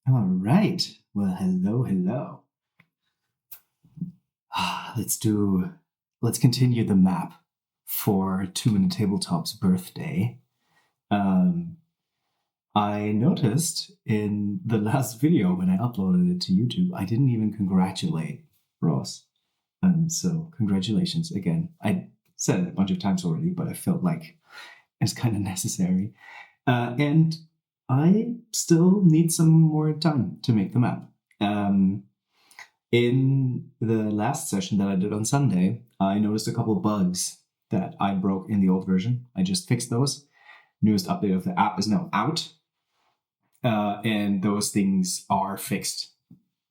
All right. Well, hello. Let's continue the map for 2 Minute Tabletop's birthday. I noticed in the last video when I uploaded it to YouTube, I didn't even congratulate Ross. So congratulations again. I said it a bunch of times already, but I felt like it's kind of necessary. And I still need some more time to make the map. In the last session that I did on Sunday, I noticed a couple bugs that I broke in the old version. I just fixed those. Newest update of the app is now out. And those things are fixed.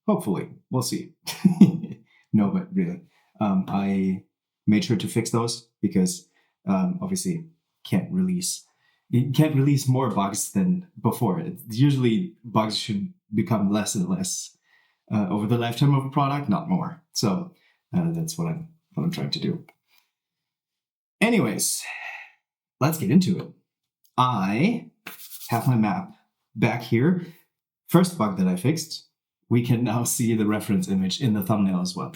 Hopefully. We'll see. No, but really. I made sure to fix those because obviously you can't release more bugs than before. Usually bugs should become less and less over the lifetime of a product, not more. So that's what I'm trying to do. Anyways, let's get into it. I have my map back here. First bug that I fixed, we can now see the reference image in the thumbnail as well.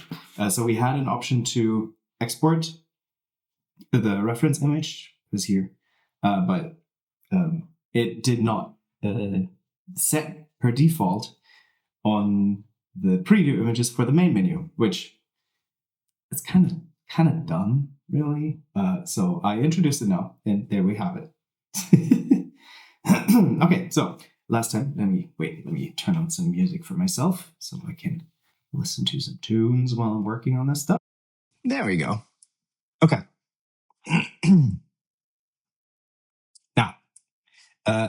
So we had an option to export the reference image, is here, but it did not set per default on the preview images for the main menu, which is kind of dumb, really. So I introduced it now, and there we have it. Okay, so last time, let me turn on some music for myself so I can listen to some tunes while I'm working on this stuff. There we go. Okay. Now,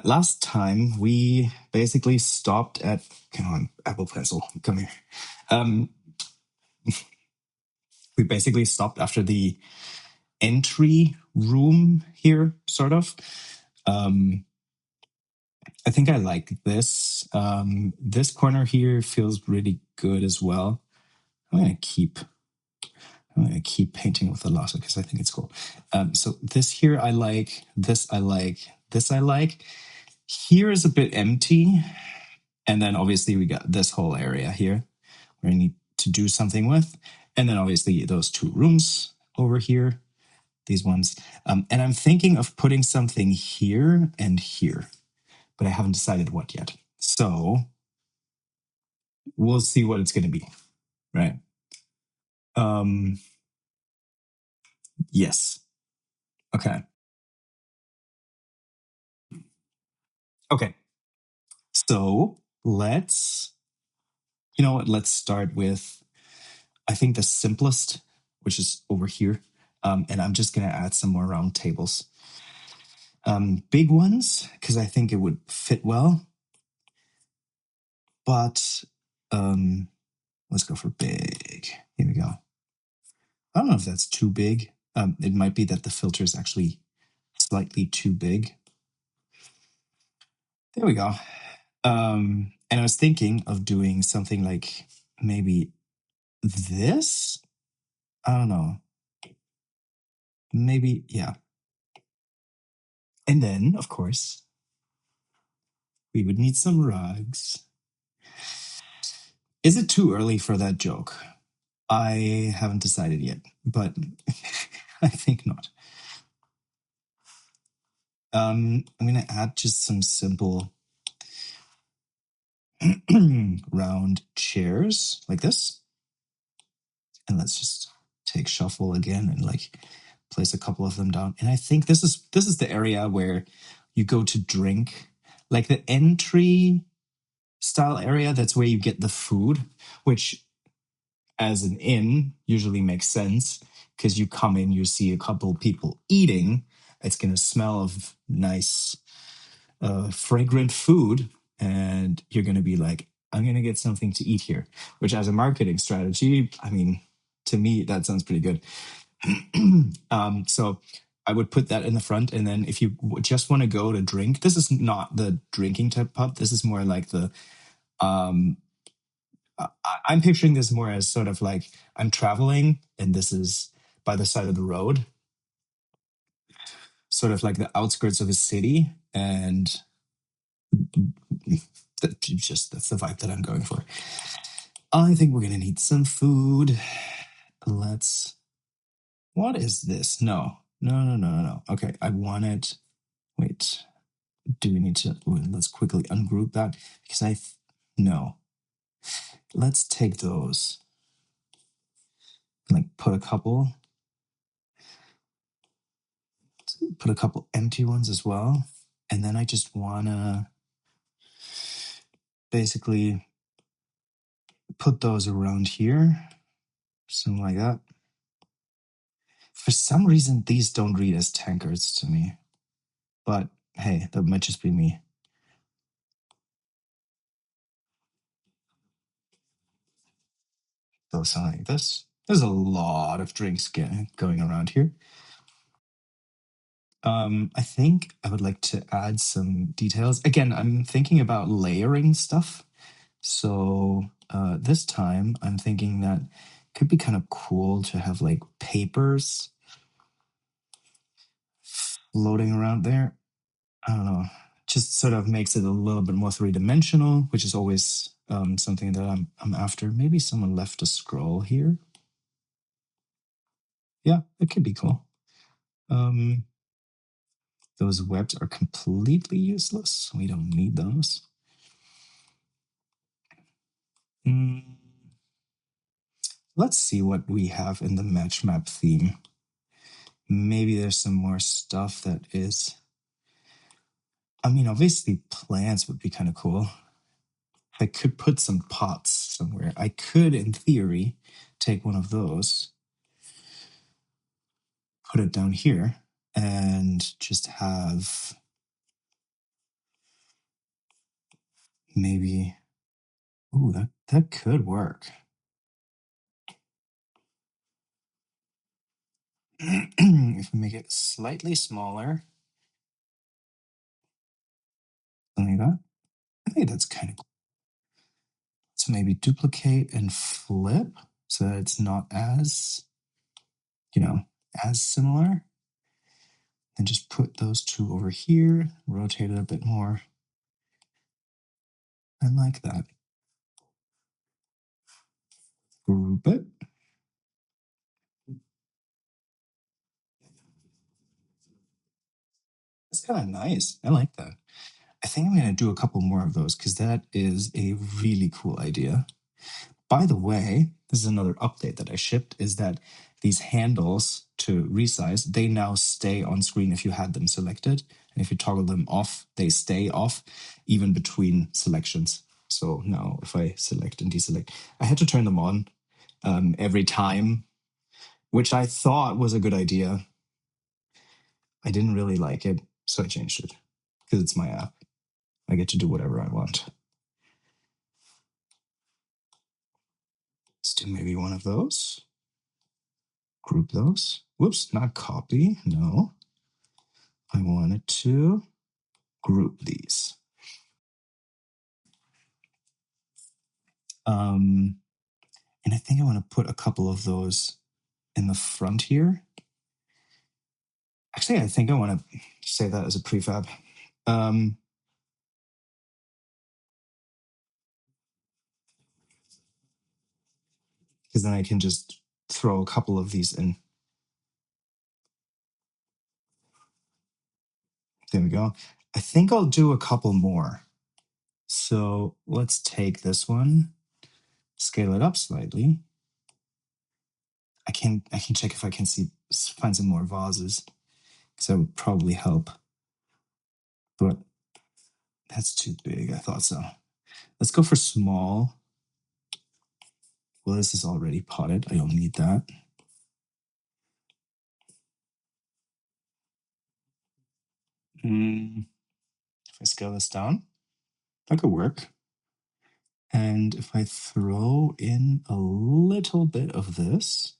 last time we basically stopped at, come on, Apple Pencil, come here. We basically stopped after the entry room here, sort of. I think I like this. This corner here feels really good as well. I'm gonna keep painting with the lasso because I think it's cool. So this here I like. This I like. This I like. Here is a bit empty, and then obviously we got this whole area here where I need to do something with, and then obviously those two rooms over here, these ones. And I'm thinking of putting something here and here, but I haven't decided what yet. So we'll see what it's going to be, right? Yes. Okay. Okay. So let's start with, I think, the simplest, which is over here. And I'm just going to add some more round tables. Big ones, because I think it would fit well. But let's go for big. Here we go. I don't know if that's too big. It might be that the filter is actually slightly too big. There we go. And I was thinking of doing something like maybe this. I don't know. Maybe, yeah. And then, of course, we would need some rugs. Is it too early for that joke? I haven't decided yet, but I think not. I'm going to add just some simple round chairs like this. And let's just take shuffle again and like place a couple of them down. And I think this is the area where you go to drink, like the entry style area. That's where you get the food, which as an inn usually makes sense because you come in, you see a couple people eating. It's going to smell of nice, fragrant food. And you're going to be like, I'm going to get something to eat here, which as a marketing strategy, I mean, to me, that sounds pretty good. So I would put that in the front. And then if you just want to go to drink, this is not the drinking type pub. This is more like the, I'm picturing this more as sort of like I'm traveling and this is by the side of the road, sort of like the outskirts of a city. And That's the vibe that I'm going for. I think we're gonna need some food. Let's. What is this? No, no, no, no, no, no. Okay, I wanted. Wait, do we need to? Let's quickly ungroup that because no. Let's take those. Like put a couple empty ones as well, and then I just wanna basically put those around here, something like that. For some reason, these don't read as tankards to me, but hey, that might just be me. So something like this. There's a lot of drinks going around here. I think I would like to add some details. Again, I'm thinking about layering stuff. So this time I'm thinking that it could be kind of cool to have like papers floating around there. I don't know. Just sort of makes it a little bit more three-dimensional, which is always something that I'm after. Maybe someone left a scroll here. Yeah, it could be cool. Those webs are completely useless. We don't need those. Mm, let's see what we have in the match map theme. Maybe there's some more stuff that is. I mean, obviously, plants would be kind of cool. I could put some pots somewhere. I could, in theory, take one of those, put it down here, and just have maybe. Ooh, that could work. If we make it slightly smaller, something like that. I think that's kind of cool. So maybe duplicate and flip so that it's not as, as similar. And just put those two over here, rotate it a bit more. I like that. Group it. That's kind of nice. I like that. I think I'm going to do a couple more of those because that is a really cool idea. By the way, this is another update that I shipped, is that these handles to resize, they now stay on screen if you had them selected. And if you toggle them off, they stay off even between selections. So now if I select and deselect, I had to turn them on every time, which I thought was a good idea. I didn't really like it, so I changed it because it's my app. I get to do whatever I want. Let's do maybe one of those. Group those. Whoops, not copy. No. I wanted to group these. And I think I want to put a couple of those in the front here. Actually, I think I want to say that as a prefab. Because then I can just throw a couple of these in. There we go. I think I'll do a couple more. So let's take this one, scale it up slightly. I can check if I can find some more vases because that would probably help. But that's too big. I thought so. Let's go for small. Well, this is already potted. I don't need that. If I scale this down, that could work. And if I throw in a little bit of this,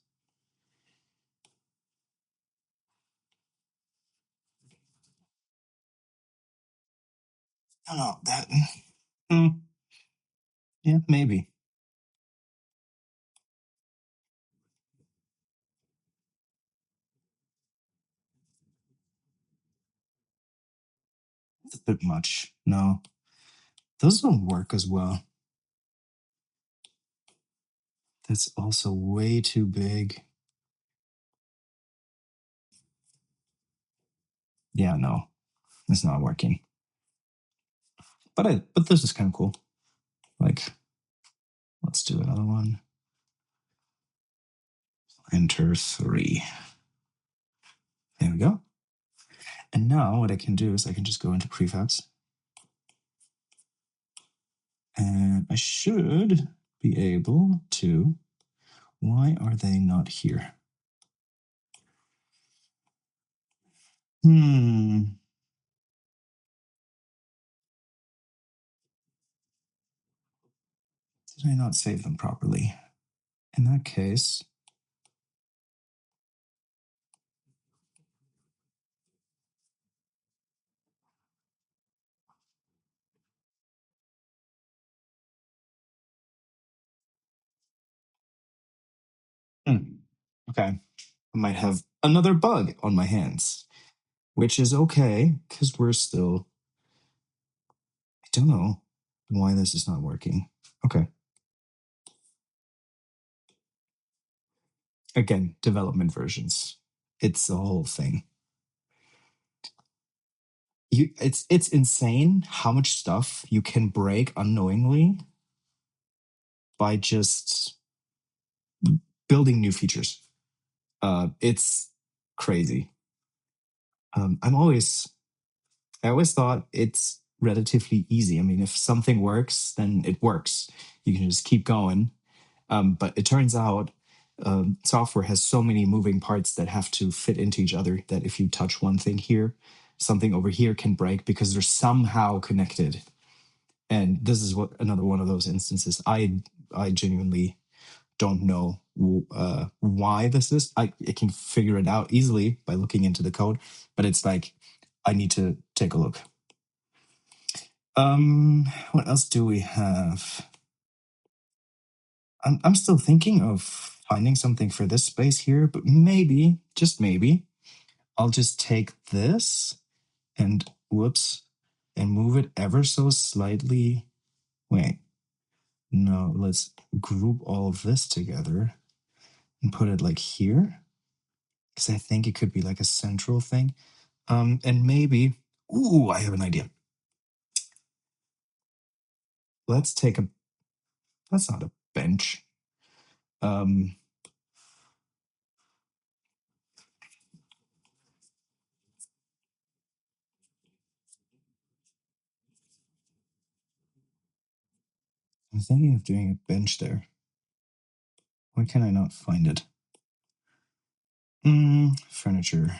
I don't know, that, yeah, maybe. It's a bit much. No, Those don't work as well. That's also way too big. Yeah, no, it's not working. But this is kind of cool. Like, let's do another one. Enter 3. There we go. And now what I can do is I can just go into prefabs. And I should be able to. Why are they not here? Did I not save them properly? In that case, okay, I might have another bug on my hands, which is okay because we're still. I don't know why this is not working. Okay. Again, development versions. It's the whole thing. It's insane how much stuff you can break unknowingly by just building new features. It's crazy. I always thought it's relatively easy. I mean, if something works, then it works. You can just keep going. But it turns out software has so many moving parts that have to fit into each other that if you touch one thing here, something over here can break because they're somehow connected. And this is what another one of those instances. I genuinely don't know why this is. I can figure it out easily by looking into the code, but it's like I need to take a look. What else do we have? I'm still thinking of finding something for this space here, but maybe, just maybe, I'll just take this and whoops and move it ever so slightly. Wait, no, let's group all of this together and put it like here. Because I think it could be like a central thing. And maybe, ooh, I have an idea. Let's take a, that's not a bench. I'm thinking of doing a bench there. Why can I not find it? Furniture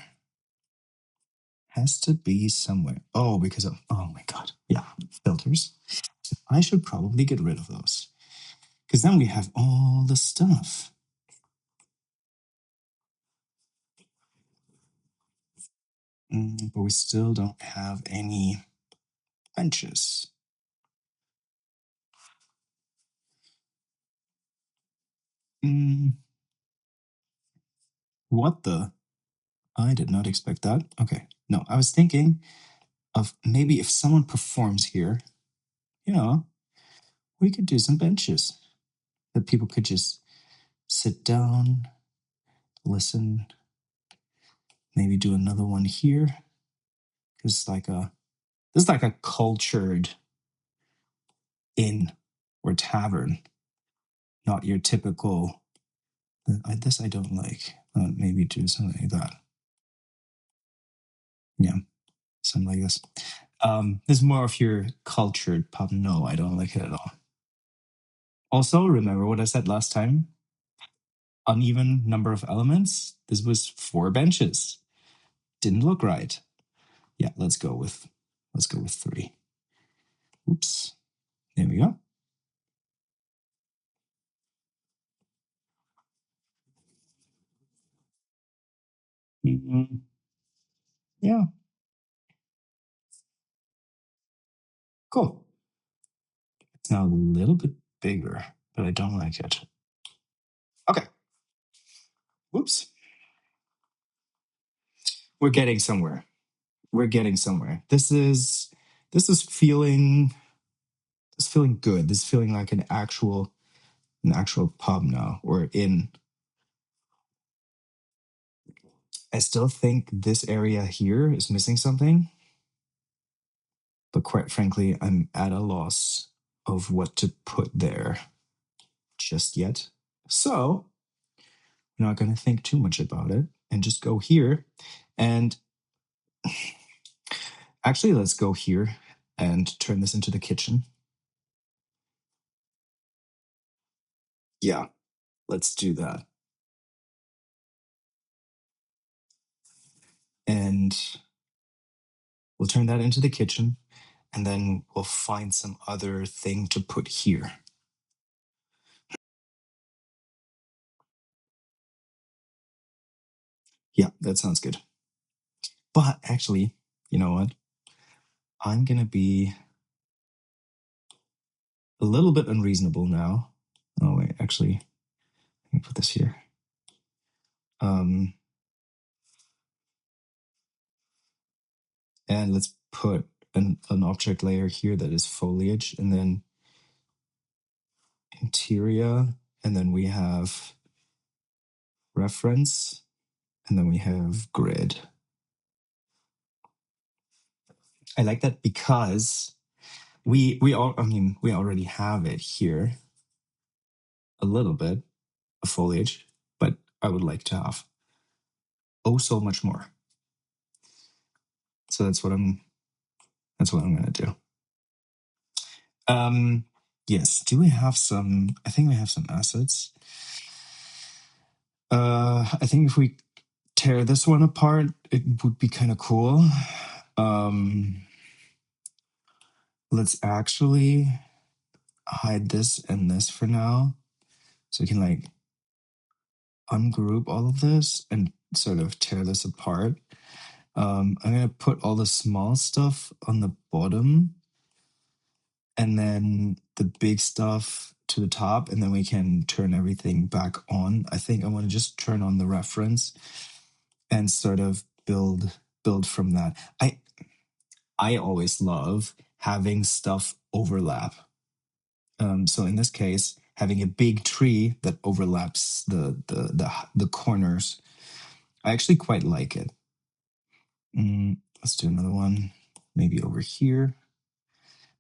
has to be somewhere. Oh, because of, oh my God. Yeah, filters. I should probably get rid of those because then we have all the stuff. But we still don't have any benches. What the? I did not expect that. Okay. No, I was thinking of maybe if someone performs here, you know, we could do some benches that people could just sit down, listen, maybe do another one here. Because this is like a cultured inn or tavern, not your typical. This I don't like. Maybe do something like that. Yeah, something like this. This is more of your cultured pub. No, I don't like it at all. Also, remember what I said last time? Uneven number of elements. This was 4 benches. Didn't look right. Yeah, let's go with 3. Oops. There we go. Yeah. Cool. It's now a little bit bigger, but I don't like it. Okay. Whoops. We're getting somewhere. We're getting somewhere. This is feeling It's feeling good. This is feeling like an actual pub now, or inn. I still think this area here is missing something, but quite frankly, I'm at a loss of what to put there just yet. So I'm not going to think too much about it and just go here. And actually, let's go here and turn this into the kitchen. Yeah, let's do that. And we'll turn that into the kitchen, and then we'll find some other thing to put here. Yeah, that sounds good. But actually, you know what? I'm going to be a little bit unreasonable now. Oh, wait, actually, let me put this here. And let's put an object layer here that is foliage, and then interior, and then we have reference, and then we have grid. I like that because we all, I mean, we already have it here a little bit of foliage, but I would like to have oh so much more. So that's what I'm going to do. Yes, do we have some, I think we have some assets. I think if we tear this one apart, it would be kind of cool. Let's actually hide this and this for now, so we can like ungroup all of this and sort of tear this apart. I'm gonna put all the small stuff on the bottom, and then the big stuff to the top, and then we can turn everything back on. I think I want to just turn on the reference and sort of build from that. I always love having stuff overlap. So in this case, having a big tree that overlaps the corners, I actually quite like it. Let's do another one, maybe over here,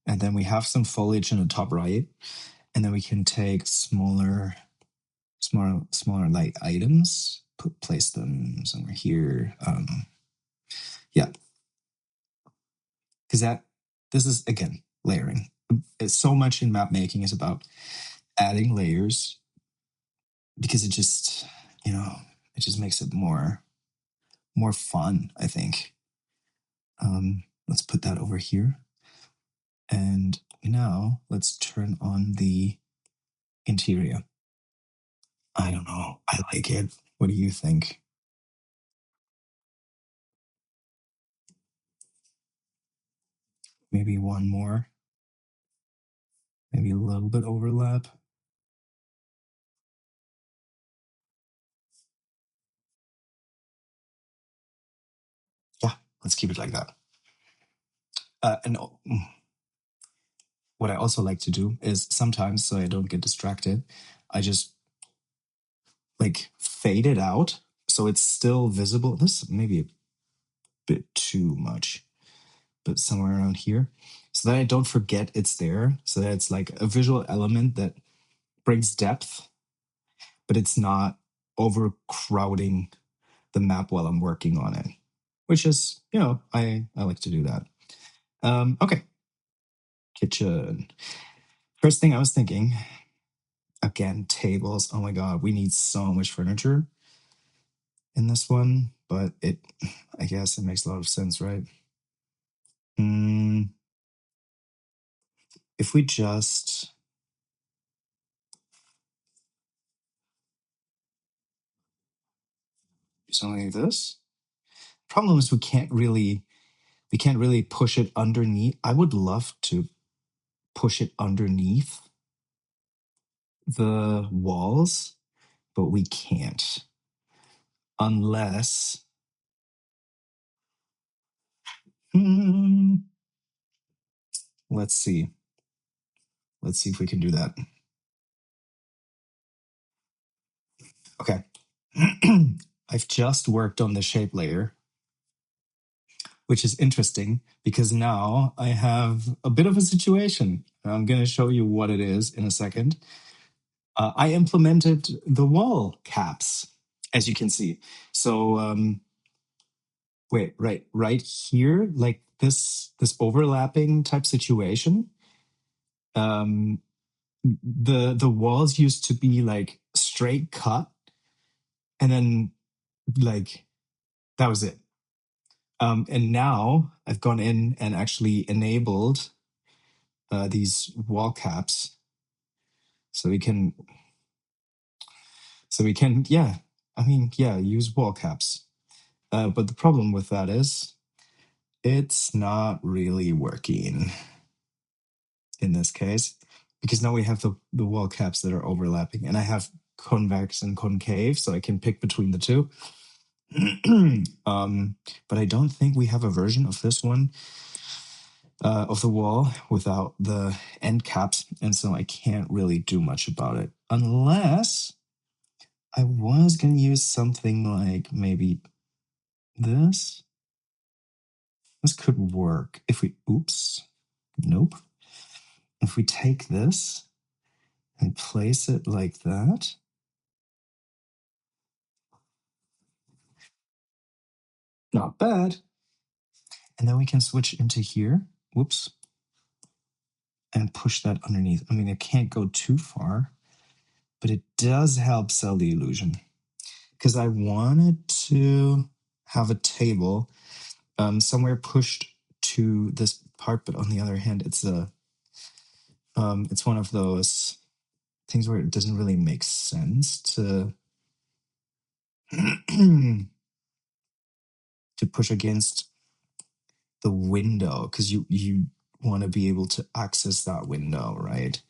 and then we have some foliage in the top right, and then we can take smaller light items, place them somewhere here. Yeah, because this is again layering. It's so much in map making is about adding layers, because it just, it just makes it more fun, I think. Let's put that over here, and now let's turn on the interior. I don't know, I like it. What do you think? Maybe one more, maybe a little bit overlap. Yeah, let's keep it like that. And what I also like to do is sometimes, so I don't get distracted, I just like fade it out so it's still visible. This may be a bit too much, but somewhere around here, so that I don't forget it's there, so that it's like a visual element that brings depth, but it's not overcrowding the map while I'm working on it, which is, I like to do that. Okay. Kitchen. First thing I was thinking, again, tables. Oh my God, we need so much furniture in this one, but I guess it makes a lot of sense, right? If we just do something like this, problem is we can't really push it underneath. I would love to push it underneath the walls, but we can't unless let's see. Let's see if we can do that. Okay. I've just worked on the shape layer, which is interesting because now I have a bit of a situation. I'm going to show you what it is in a second. I implemented the wall caps, as you can see. So wait, right here, like this overlapping type situation. The walls used to be like straight cut, and then like that was it. And now I've gone in and actually enabled these wall caps, so we can yeah, I mean yeah, use wall caps. But the problem with that is it's not really working in this case because now we have the wall caps that are overlapping, and I have convex and concave, so I can pick between the two. But I don't think we have a version of this one of the wall without the end caps, and so I can't really do much about it unless I was going to use something like maybe this. This could work if we, oops, nope. If we take this and place it like that, not bad. And then we can switch into here, whoops, and push that underneath. I mean, it can't go too far, but it does help sell the illusion. Because I wanted to have a table somewhere pushed to this part, but on the other hand, it's one of those things where it doesn't really make sense to to push against the window because you want to be able to access that window, right?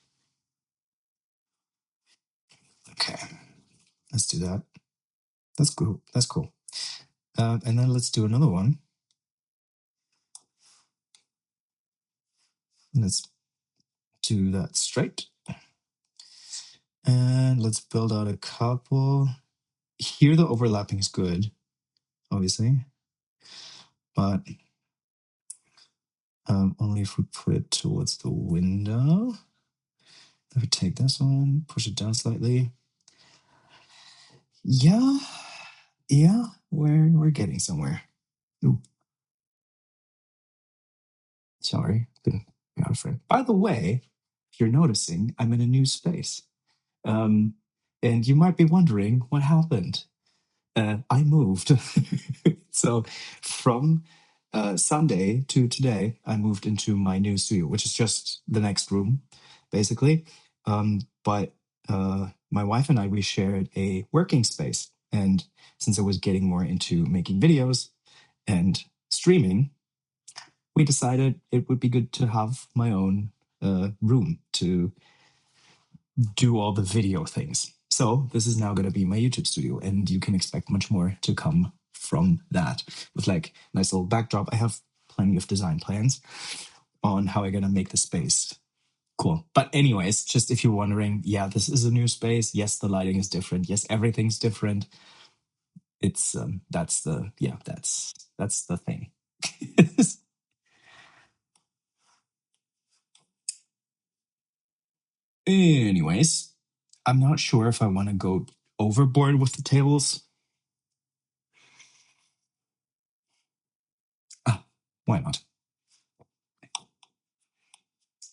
Okay, let's do that. That's cool. That's cool. And then let's do another one. Let's do that straight. And let's build out a couple. Here, the overlapping is good, obviously. But only if we put it towards the window. If we take this one, push it down slightly. Yeah, yeah, we're getting somewhere. Ooh. Sorry, been out of frame. By the way, if you're noticing, I'm in a new space. Um, and you might be wondering what happened. I moved. So from Sunday to today, I moved into my new studio, which is just the next room, basically. But my wife and I, we shared a working space. And since I was getting more into making videos and streaming, we decided it would be good to have my own room to do all the video things. So this is now going to be my YouTube studio, and you can expect much more to come from that with like nice little backdrop. I have plenty of design plans on how I'm going to make the space cool. But anyways, just if you're wondering, yeah, this is a new space. Yes, the lighting is different. Yes, everything's different. It's that's the thing. Anyways, I'm not sure if I want to go overboard with the tables. Ah, why not?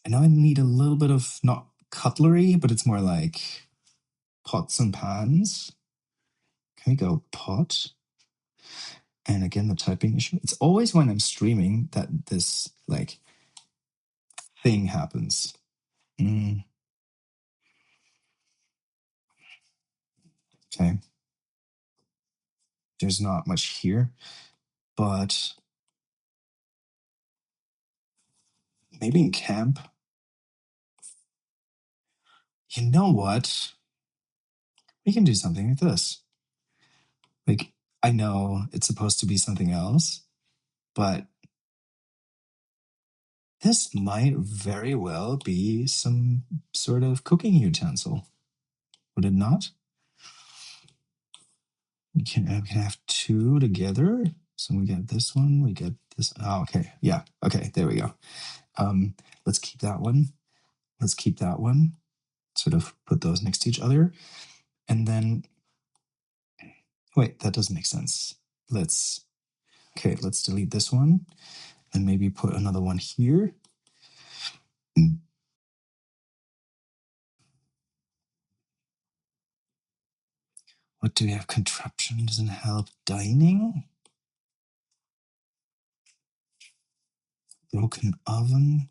And now I need a little bit of not cutlery, but it's more like pots and pans. Can we go pot? And again, the typing issue. It's always when I'm streaming that this like thing happens. Okay. There's not much here, but maybe in camp. You know what? We can do something like this. Like, I know it's supposed to be something else, but This might very well be some sort of cooking utensil. Would it not? We can have two together. So we get this one, we get this. Oh, okay. Yeah. Okay. There we go. Let's keep that one. Let's keep that one. Sort of put those next to each other. And then, wait, that doesn't make sense. Let's delete this one and maybe put another one here. What do we have? Contraption doesn't help. Dining? Broken oven?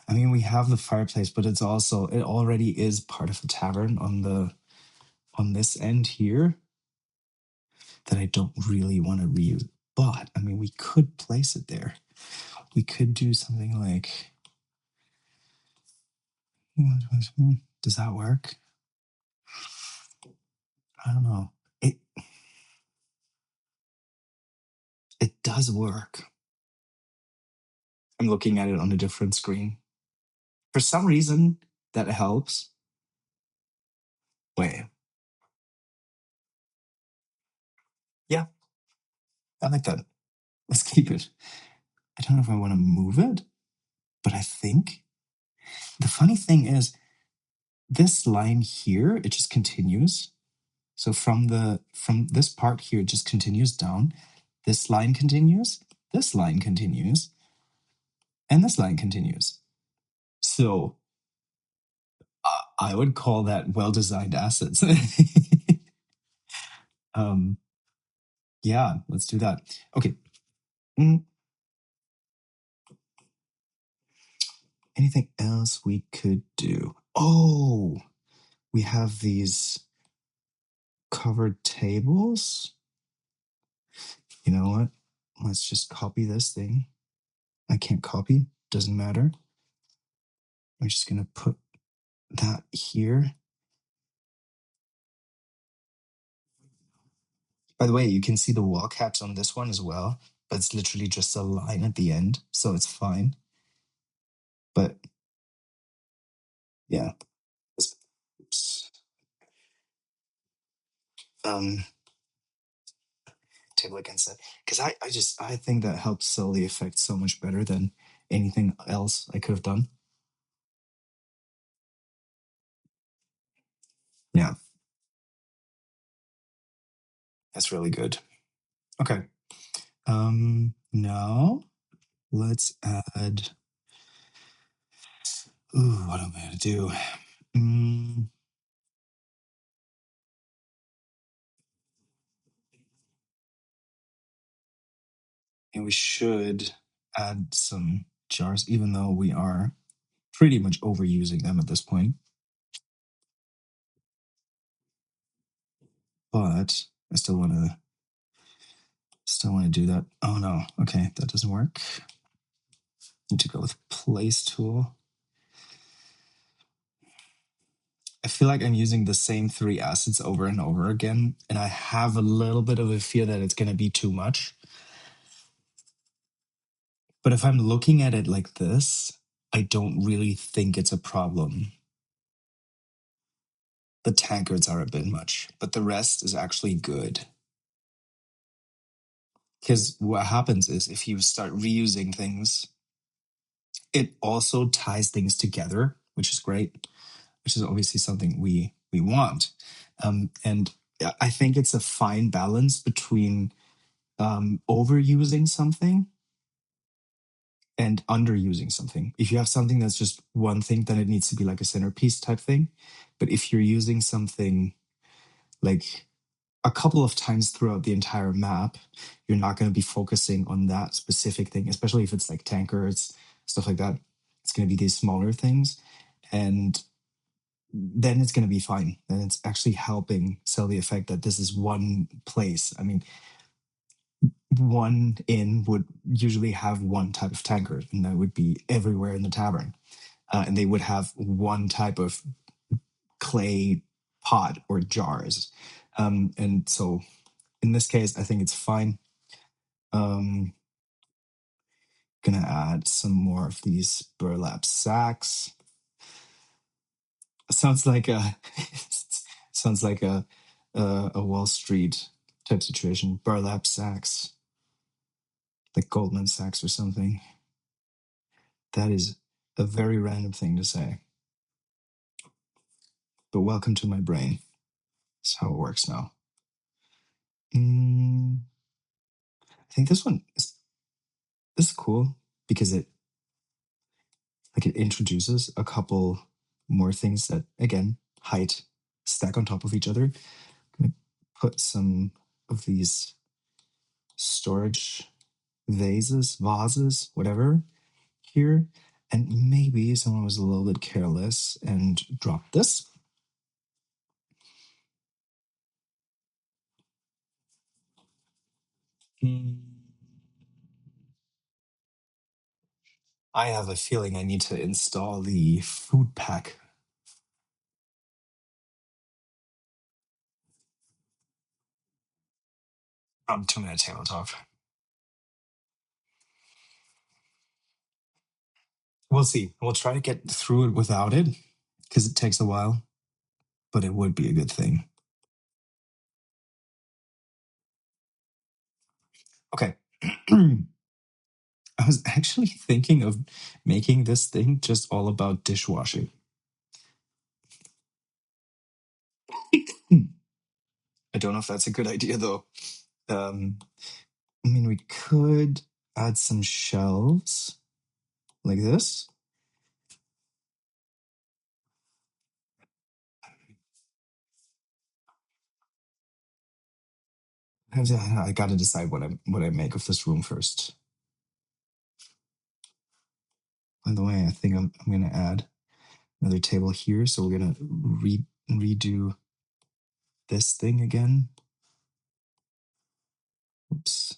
I mean, we have the fireplace, but it already is part of the tavern on this end here that I don't really want to reuse. But I mean, we could place it there. We could do something like, does that work? I don't know. It does work. I'm looking at it on a different screen. For some reason, that helps. Wait. Yeah, I like that. Let's keep it. I don't know if I want to move it, but I think the funny thing is this line here, it just continues. So from this part here, it just continues down. This line continues, this line continues, and this line continues. So I would call that well-designed assets. Yeah, let's do that. Okay. Anything else we could do? Oh, we have these covered tables. You know what? Let's just copy this thing. I can't copy, doesn't matter. I'm just going to put that here. By the way, you can see the wall caps on this one as well, but it's literally just a line at the end, so it's fine. But yeah. Oops. Table against that. Because I think that helps sell the effect so much better than anything else I could have done. Yeah. That's really good. Okay. Now let's add. Ooh, what am I gonna do? And we should add some jars, even though we are pretty much overusing them at this point. But I still want to do that. Oh no, okay, that doesn't work. Need to go with place tool. I feel like I'm using the same three assets over and over again, and I have a little bit of a fear that it's going to be too much. But if I'm looking at it like this, I don't really think it's a problem. The tankards are a bit much, but the rest is actually good. Because what happens is if you start reusing things, it also ties things together, which is great, which is obviously something we want. And I think it's a fine balance between overusing something and underusing something. If you have something that's just one thing, then it needs to be like a centerpiece type thing. But if you're using something like a couple of times throughout the entire map, you're not going to be focusing on that specific thing, especially if it's like tankards, stuff like that. It's going to be these smaller things. And then it's going to be fine. Then it's actually helping sell the effect that this is one place. I mean, one inn would usually have one type of tankard, and that would be everywhere in the tavern. And they would have one type of clay pot or jars. And so in this case, I think it's fine. Gonna add some more of these burlap sacks. Sounds like a sounds like a Wall Street type situation. Burlap sacks, like Goldman Sachs or something. That is a very random thing to say. But welcome to my brain. That's how it works now. I think this is cool because it introduces a couple more things that again height stack on top of each other. I'm gonna put some of these storage vases, whatever, here. And maybe someone was a little bit careless and dropped this. I have a feeling I need to install the food pack. From 2 minute tabletop. We'll see. We'll try to get through it without it because it takes a while, but it would be a good thing. Okay. I was actually thinking of making this thing just all about dishwashing. I don't know if that's a good idea though. I mean, we could add some shelves like this. I got to decide what I make of this room first. By the way, I think I'm going to add another table here. So we're going to redo this thing again. Oops.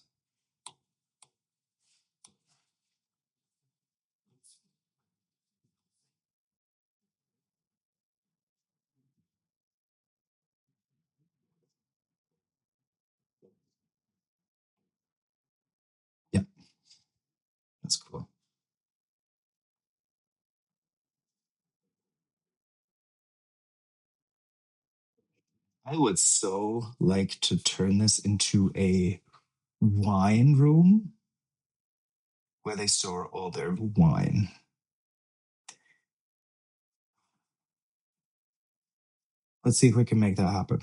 Yeah, that's cool. I would so like to turn this into a wine room where they store all their wine. Let's see if we can make that happen.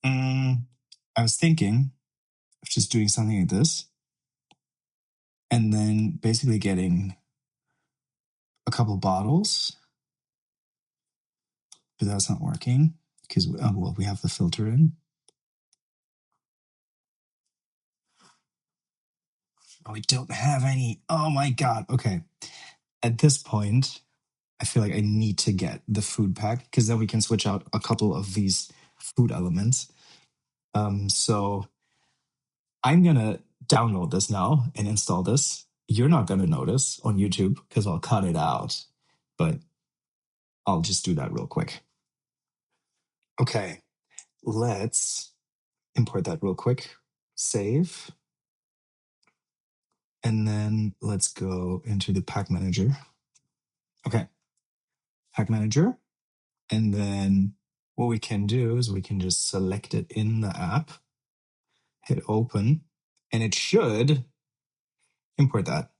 I was thinking of just doing something like this and then basically getting a couple bottles, but that's not working because well, we have the filter in. Oh, we don't have any. Oh my god. Okay. At this point, I feel like I need to get the food pack because then we can switch out a couple of these food elements. So I'm gonna download this now and install this. You're not gonna notice on YouTube because I'll cut it out, but I'll just do that real quick. Okay, let's import that real quick. Save. And then let's go into the pack manager. Okay, pack manager. And then what we can do is we can just select it in the app, hit open, and it should import that,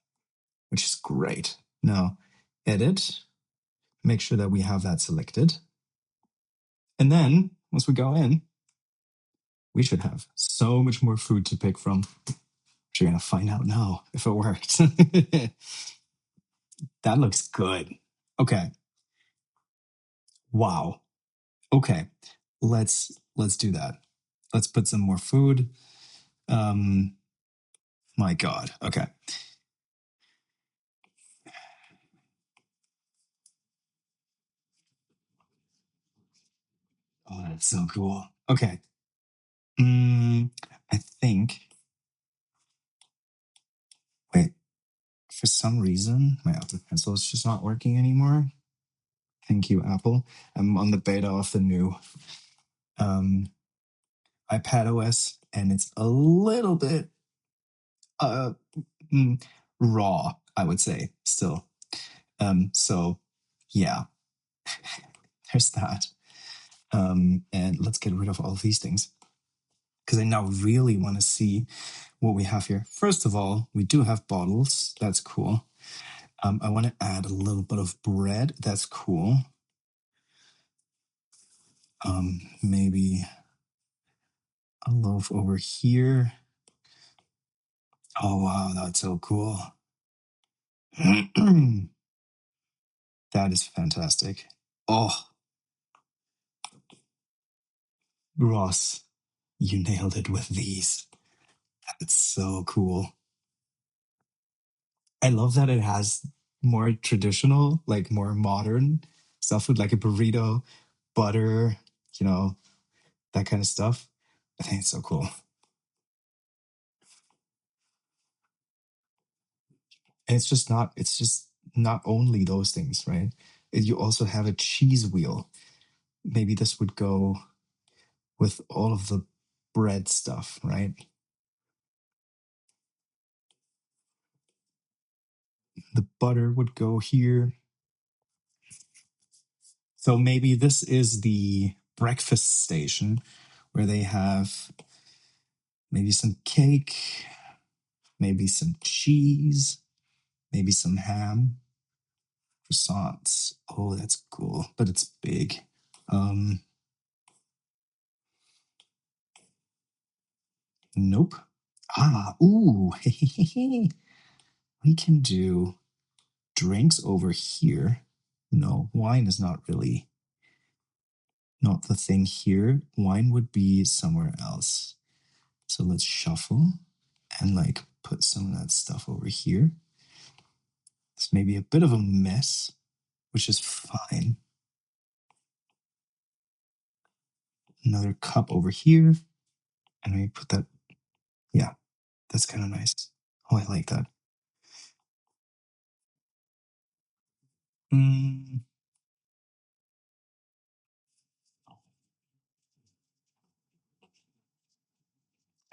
which is great. Now, edit, make sure that we have that selected. And then once we go in, we should have so much more food to pick from. Which you're going to find out now if it worked. That looks good. Okay. Wow. Okay. Let's do that. Let's put some more food. My God. Okay. Oh, that's so cool. Okay. I think. Wait. For some reason, my Apple Pencil is just not working anymore. Thank you, Apple. I'm on the beta of the new iPad OS, and it's a little bit uh, raw, I would say, still. So yeah, there's that. And let's get rid of all of these things because I now really want to see what we have here. First of all, we do have bottles. That's cool. I want to add a little bit of bread. That's cool. Maybe a loaf over here. Oh, wow, that's so cool. That is fantastic. Oh, Ross, you nailed it with these. That's so cool. I love that it has more traditional, like more modern stuff with like a burrito, butter, you know, that kind of stuff. I think it's so cool. And it's just not only those things, right? You also have a cheese wheel. Maybe this would go with all of the bread stuff, right? The butter would go here. So maybe this is the breakfast station where they have maybe some cake, maybe some cheese, maybe some ham, croissants. Oh, that's cool, but it's big. Um, nope. Ooh, we can do drinks over here. No, wine is not really not the thing here. Wine would be somewhere else. So let's shuffle and like put some of that stuff over here. It's maybe a bit of a mess, which is fine. Another cup over here. And we put that. Yeah, that's kind of nice. Oh, I like that. Mm,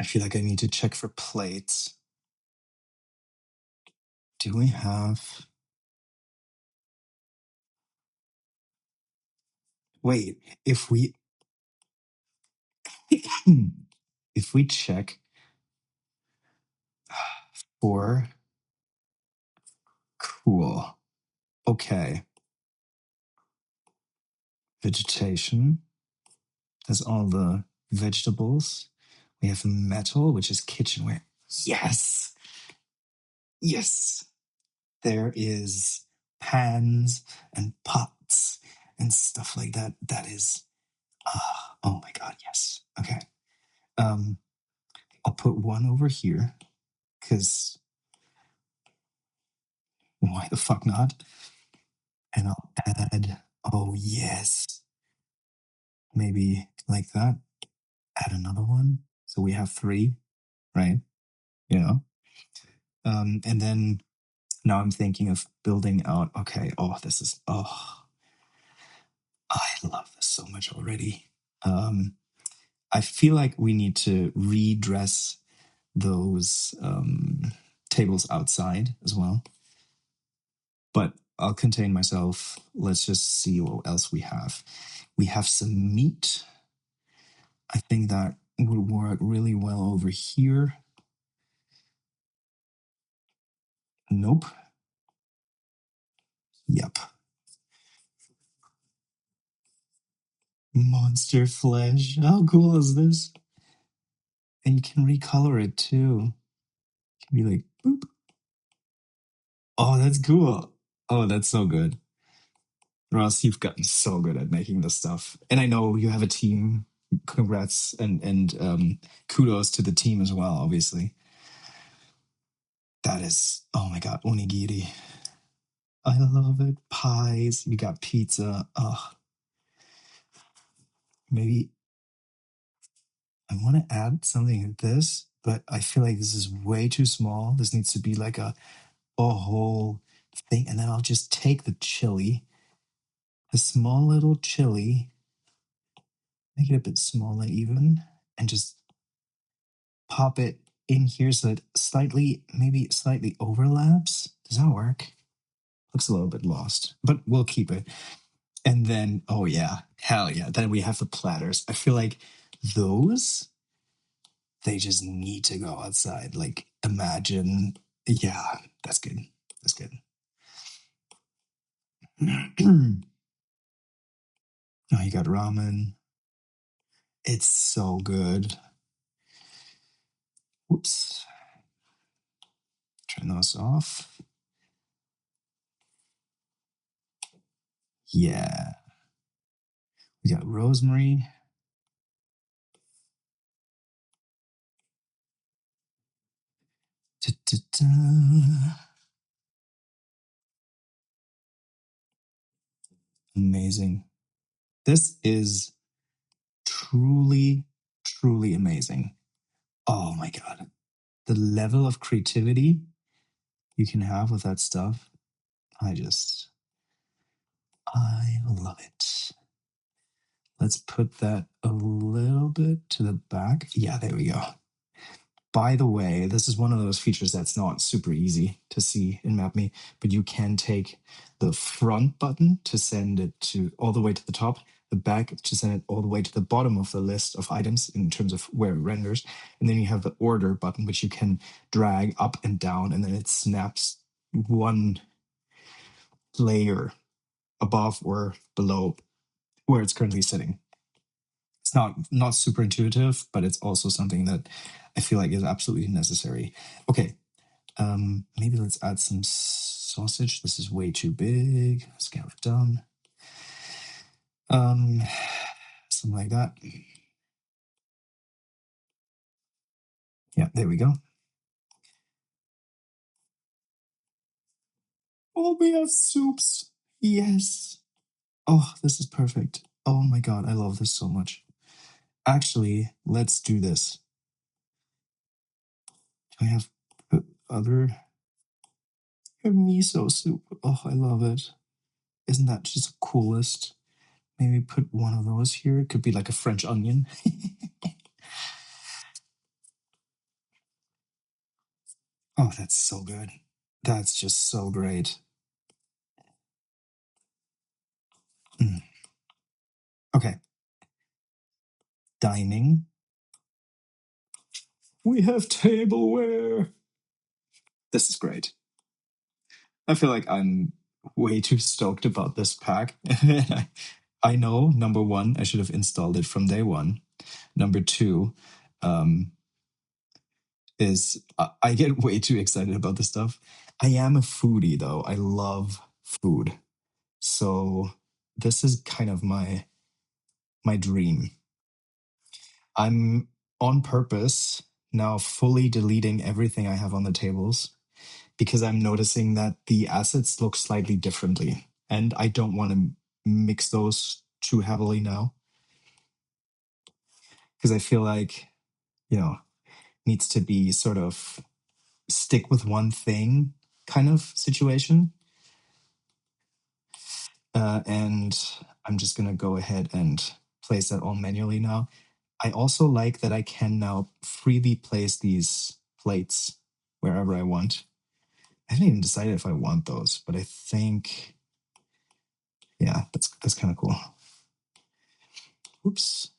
I feel like I need to check for plates. Do we have. Wait, if we check for. Cool. Okay. Vegetation. That's all the vegetables. We have metal, which is kitchenware. Yes. Yes. There is pans and pots and stuff like that. That is, oh my God, yes. Okay. Um, I'll put one over here because why the fuck not? And I'll add, oh yes, maybe like that. Add another one. So we have three, right? You know? And then now I'm thinking of building out, okay, I love this so much already. I feel like we need to redress those tables outside as well. But I'll contain myself. Let's just see what else we have. We have some meat. I think that would work really well over here. Nope. Yep. Monster flesh. How cool is this? And you can recolor it too. You can be like, boop. Oh, that's cool. Oh, that's so good. Ross, you've gotten so good at making this stuff. And I know you have a team. Congrats and kudos to the team as well, obviously. That is, oh my God, onigiri. I love it. Pies. You got pizza. Oh, maybe I want to add something like this, but I feel like this is way too small. This needs to be like a whole thing. And then I'll just take the chili, the small little chili, make it a bit smaller even, and just pop it in here so it maybe slightly overlaps. Does that work? Looks a little bit lost, but we'll keep it. And then, oh yeah, hell yeah. Then we have the platters. I feel like those, they just need to go outside. Like, imagine, yeah, that's good. That's good. Oh, you got ramen. It's so good. Whoops. Turn those off. Yeah. We got rosemary. Da-da-da. Amazing. This is truly, truly amazing. Oh my God. The level of creativity you can have with that stuff. I love it. Let's put that a little bit to the back. Yeah, there we go. By the way, this is one of those features that's not super easy to see in MapMe, but you can take the front button to send it to all the way to the top, the back to send it all the way to the bottom of the list of items in terms of where it renders. And then you have the order button, which you can drag up and down, and then it snaps one layer above or below where it's currently sitting. It's not super intuitive, but it's also something that I feel like is absolutely necessary. Okay, maybe let's add some sausage. This is way too big. Scale it down. Something like that. Yeah, there we go. Oh, we have soups. Yes. Oh, this is perfect. Oh my God, I love this so much. Actually, let's do this. Do I have other miso soup? Oh, I love it. Isn't that just the coolest? Maybe put one of those here. It could be like a French onion. Oh, that's so good. That's just so great. Mm. Okay. Dining. We have tableware. This is great. I feel like I'm way too stoked about this pack. I know, number one, I should have installed it from day one. Number two, um, is I get way too excited about this stuff. I am a foodie though. I love food. So this is kind of my dream. I'm on purpose now fully deleting everything I have on the tables because I'm noticing that the assets look slightly differently. And I don't want to mix those too heavily now because I feel like, needs to be sort of stick with one thing kind of situation. And I'm just going to go ahead and place that all manually now. I also like that I can now freely place these plates wherever I want. I haven't even decided if I want those, but I think, yeah, that's kind of cool. Oops.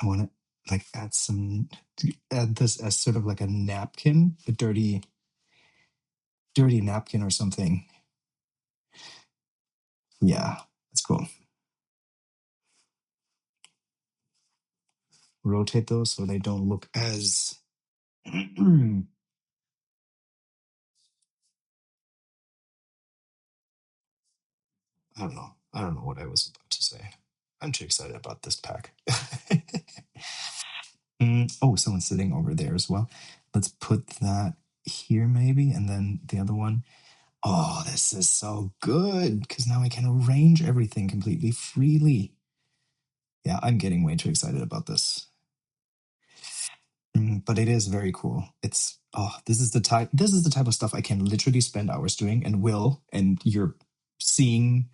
I want to like add this as sort of like a napkin, a dirty napkin or something. Yeah, that's cool. Rotate those so they don't look as I don't know. I don't know what I was about to say. I'm too excited about this pack. Oh, someone's sitting over there as well. Let's put that here maybe, and then the other one. Oh, this is so good because now I can arrange everything completely freely. Yeah, I'm getting way too excited about this. But it is very cool. This is the type of stuff I can literally spend hours doing and will, and you're seeing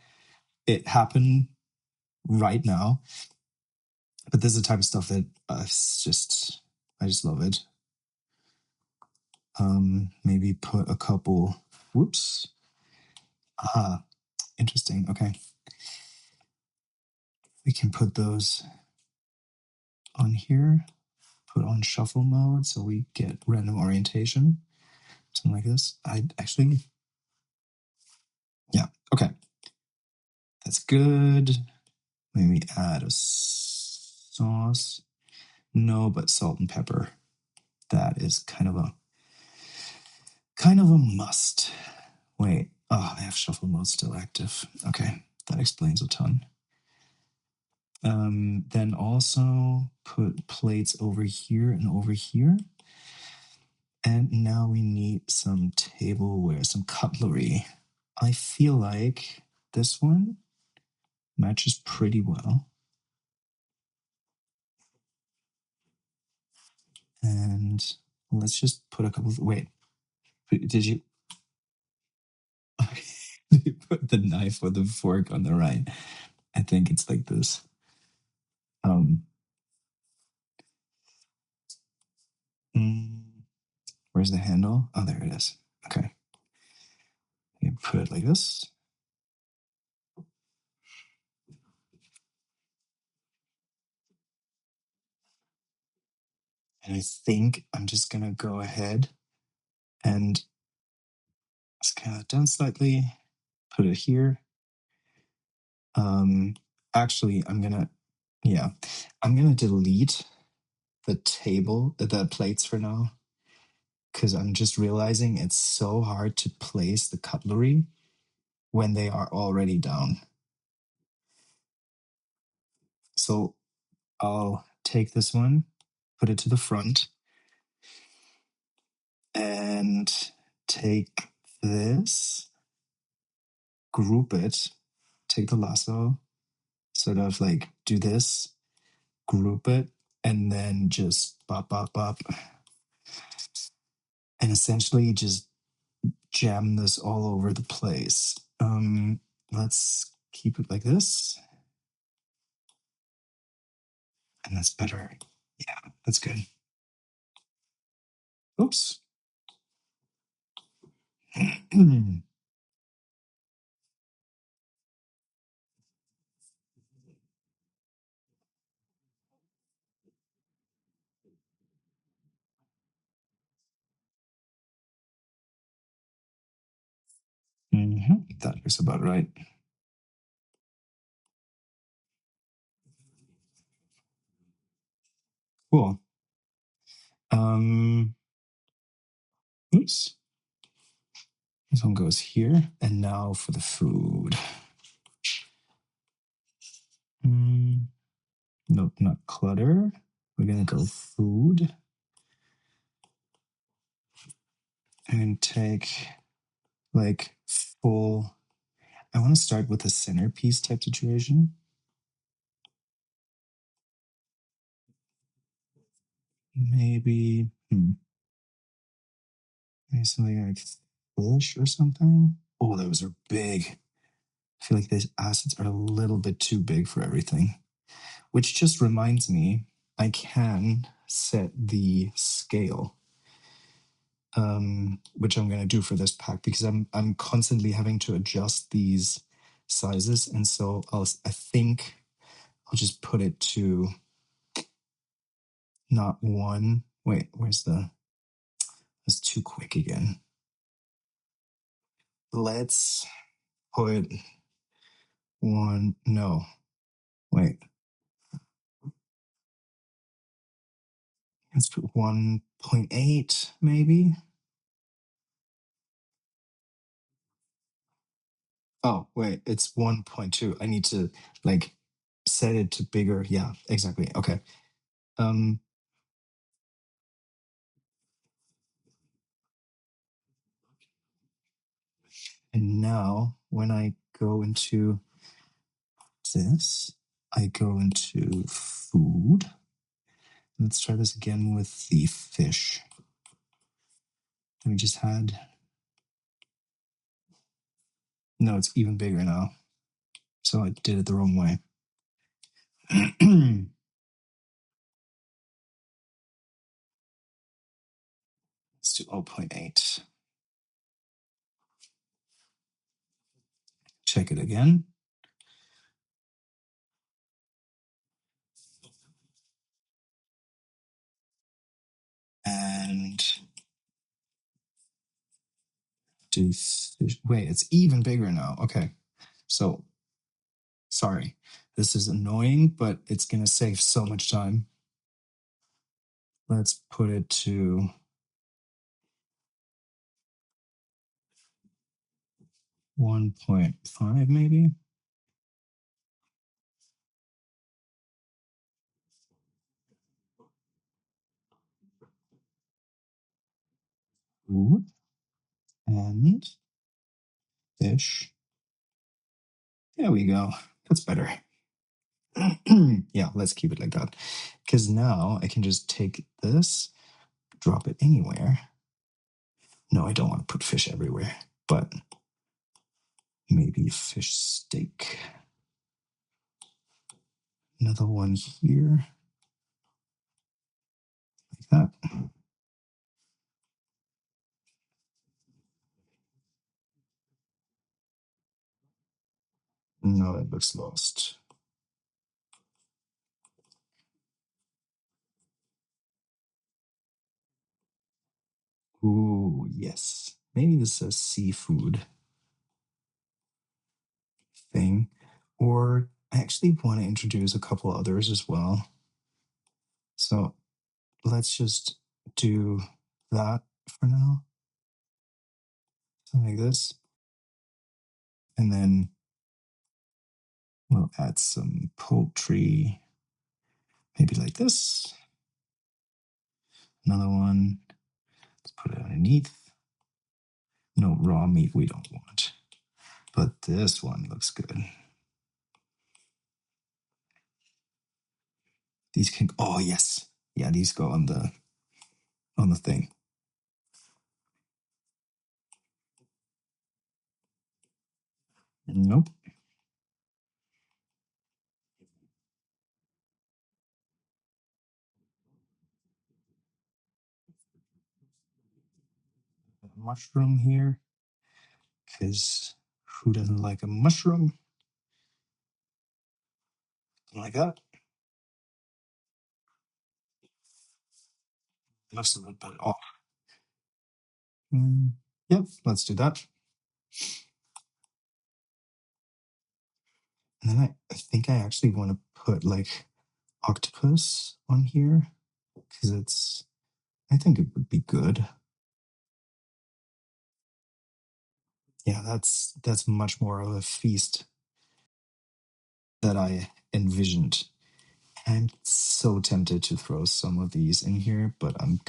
it happen right now. But this is the type of stuff that I just love it. Maybe put a couple. Whoops. Ah, interesting. Okay. We can put those on here, put on shuffle mode so we get random orientation. Something like this. I actually, yeah, okay. That's good. Maybe add a sauce. No, but salt and pepper. That is kind of a must. Wait, oh, I have shuffle mode still active. Okay, that explains a ton. Then also put plates over here and over here. And now we need some tableware, some cutlery. I feel like this one matches pretty well. And let's just put a couple of, wait, did you put the knife or the fork on the right? I think it's like this. Mm, where's the handle? Oh, there it is. Okay. You put it like this. And I think I'm just going to go ahead and scale it down slightly, put it here. Actually, I'm going to delete the plates for now, because I'm just realizing it's so hard to place the cutlery when they are already down. So I'll take this one, put it to the front, and take this, group it, take the lasso, sort of like do this, group it, and then just bop, bop, bop. And essentially just jam this all over the place. Let's keep it like this. And that's better. Yeah, that's good. Oops. That looks about right. Cool. Oops. This one goes here. And now for the food. Nope, not clutter. We're going to go food. And take like full. I want to start with a centerpiece type situation. Maybe, maybe something like fish or something. Oh, those are big. I feel like these assets are a little bit too big for everything. Which just reminds me, I can set the scale, which I'm going to do for this pack, because I'm constantly having to adjust these sizes, and so I think I'll just put it to not one. Wait, that's too quick again. Let's put one. No, wait. Let's put 1.8 maybe. Oh, wait, it's 1.2. I need to like set it to bigger. Yeah, exactly. Okay. And now when I go into this, I go into food. Let's try this again with the fish. We just had. No, it's even bigger now. So I did it the wrong way. do 0.8. Check it again. And wait, it's even bigger now. Okay. So sorry. This is annoying, but it's going to save so much time. Let's put it to 1.5 maybe. Ooh. And fish. There we go. That's better. Yeah, let's keep it like that. Because now I can just take this, drop it anywhere. No, I don't want to put fish everywhere, but maybe fish steak. Another one here, like that. No, it looks lost. Ooh, yes. Maybe this is a seafood thing. Or I actually want to introduce a couple others as well. So let's just do that for now. Something like this. And then we'll add some poultry, maybe like this. Another one. Let's put it underneath. No raw meat we don't want. But this one looks good. These can, oh yes. Yeah, these go on the thing. Nope. Mushroom here. Because who doesn't like a mushroom? Like that. Looks a little bit off. Yep, let's do that. And then I think I actually want to put like octopus on here because I think it would be good. Yeah, that's much more of a feast that I envisioned. I'm so tempted to throw some of these in here, but I'm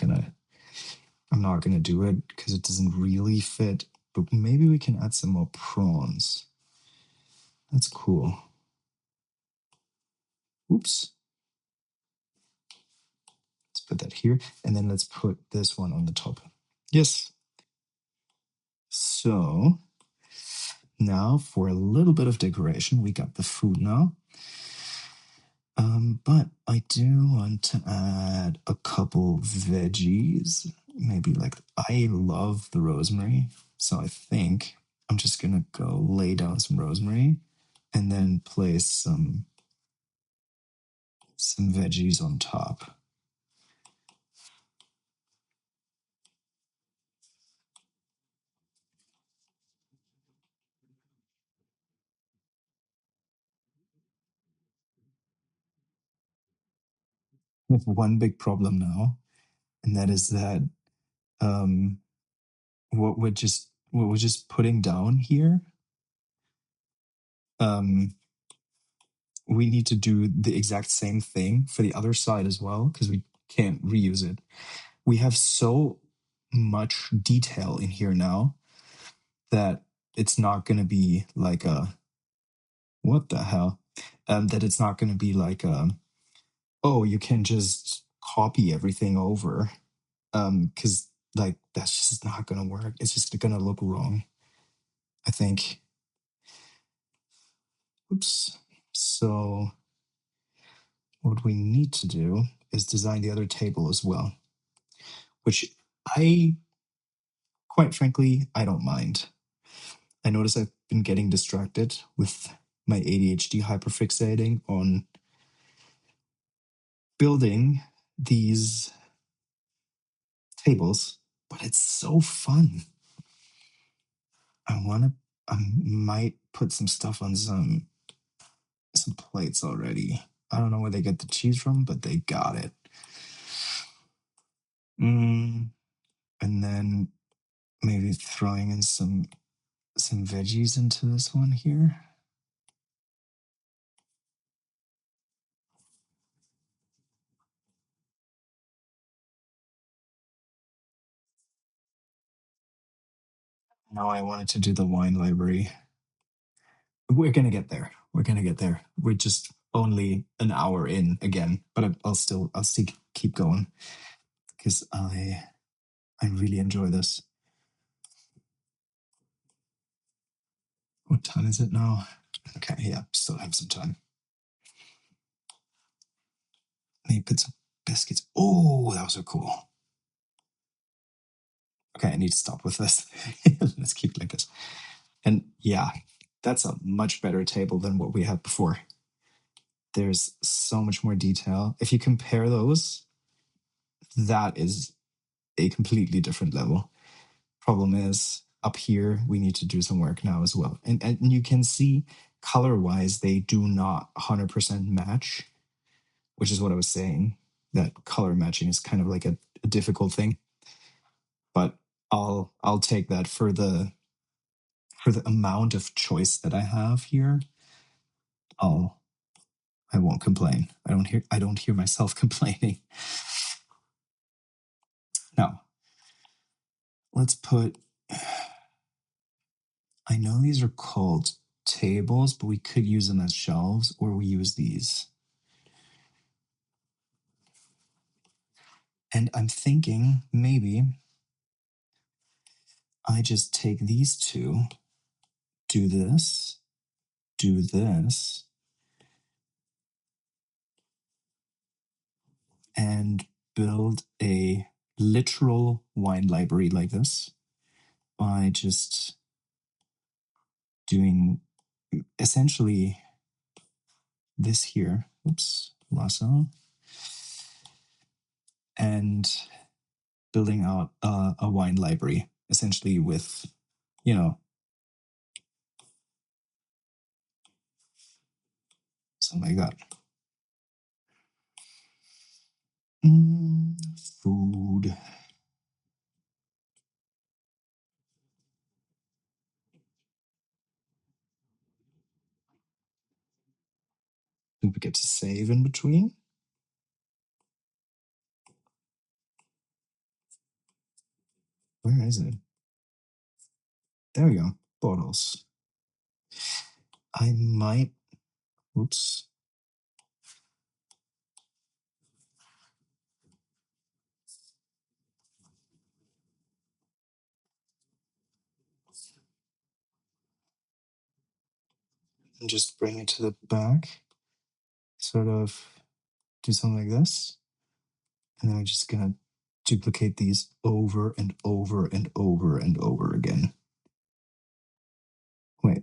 not gonna do it because it doesn't really fit. But maybe we can add some more prawns. That's cool. Oops. Let's put that here. And then let's put this one on the top. Yes. So now for a little bit of decoration, we got the food now. But I do want to add a couple veggies. Maybe like I love the rosemary. So I think I'm just gonna go lay down some rosemary and then place some veggies on top. We have one big problem now, and that is that um, what we're just putting down here, um, we need to do the exact same thing for the other side as well because we can't reuse it. We have so much detail in here now that it's not going to be like a what the hell, that it's not going to be like a, oh, you can just copy everything over, because like that's just not going to work. It's just going to look wrong, I think. Oops. So what we need to do is design the other table as well, which I quite frankly, I don't mind. I notice I've been getting distracted with my ADHD hyperfixating on building these tables, but it's so fun. I might put some stuff on some plates already. I don't know where they get the cheese from, but they got it. And then maybe throwing in some veggies into this one here. No, I wanted to do the wine library. We're gonna get there. We're gonna get there. We're just only an hour in again, but I'll still keep going because I really enjoy this. What time is it now? Okay, yeah, still have some time. Maybe put some biscuits. Oh, that was so cool. Okay, I need to stop with this. Let's keep it like this. And yeah, that's a much better table than what we had before. There's so much more detail. If you compare those, that is a completely different level. Problem is, up here, we need to do some work now as well. And you can see color-wise, they do not 100% match, which is what I was saying, that color matching is kind of like a difficult thing. But I'll take that for the amount of choice that I have here. I won't complain. I don't hear myself complaining. Now, let's put, I know these are called tables, but we could use them as shelves, or we use these. And I'm thinking maybe I just take these two, do this, and build a literal wine library like this by just doing essentially this here. Oops, lasso. And building out a wine library, essentially with, something like that. Food. Don't forget to save in between. Where is it? There we go. Bottles. I might. Oops. And just bring it to the back. Sort of do something like this. And then I'm just going to duplicate these over and over and over and over again. Wait.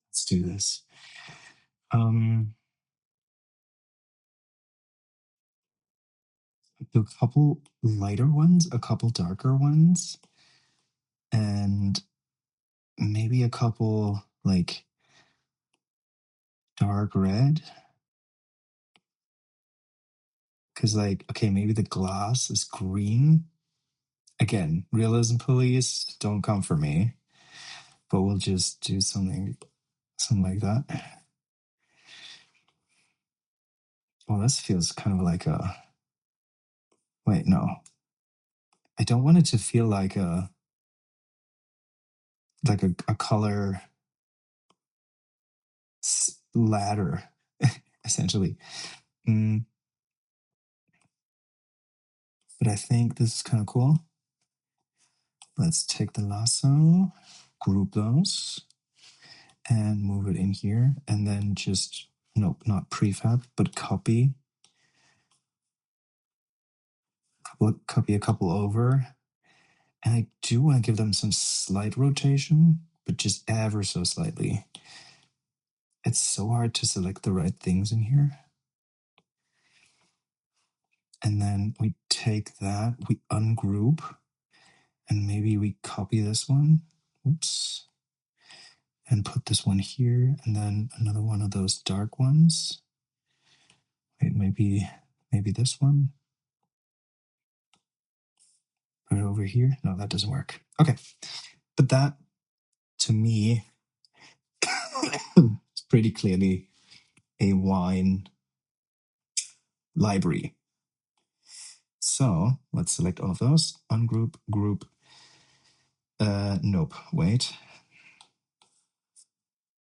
Let's do this. Do a couple lighter ones, a couple darker ones, and maybe a couple like dark red. Because, like, okay, maybe the glass is green. Again, realism police, don't come for me. But we'll just do something like that. Well, this feels kind of like a. Wait, no. I don't want it to feel like a color ladder, essentially. But I think this is kind of cool. Let's take the lasso, group those, and move it in here. And then just, nope, not prefab, but copy copy a couple over. And I do want to give them some slight rotation, but just ever so slightly. It's so hard to select the right things in here. And then we take that, we ungroup, and maybe we copy this one. Oops. And put this one here, and then another one of those dark ones. Wait, maybe this one. Put it over here. No, that doesn't work. Okay. But that, to me, is pretty clearly a wine library. So let's select all of those. Ungroup, group. Nope. Wait.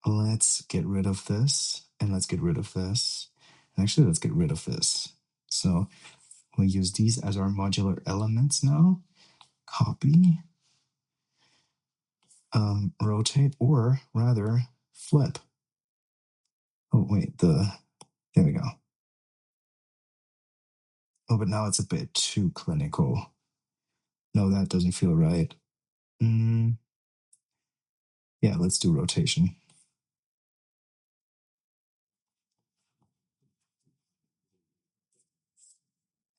Let's get rid of this, and let's get rid of this. And actually, let's get rid of this. So we'll use these as our modular elements now. Copy, rotate, or rather flip. Oh, wait, there we go. Oh, but now it's a bit too clinical. No, that doesn't feel right. Yeah, let's do rotation.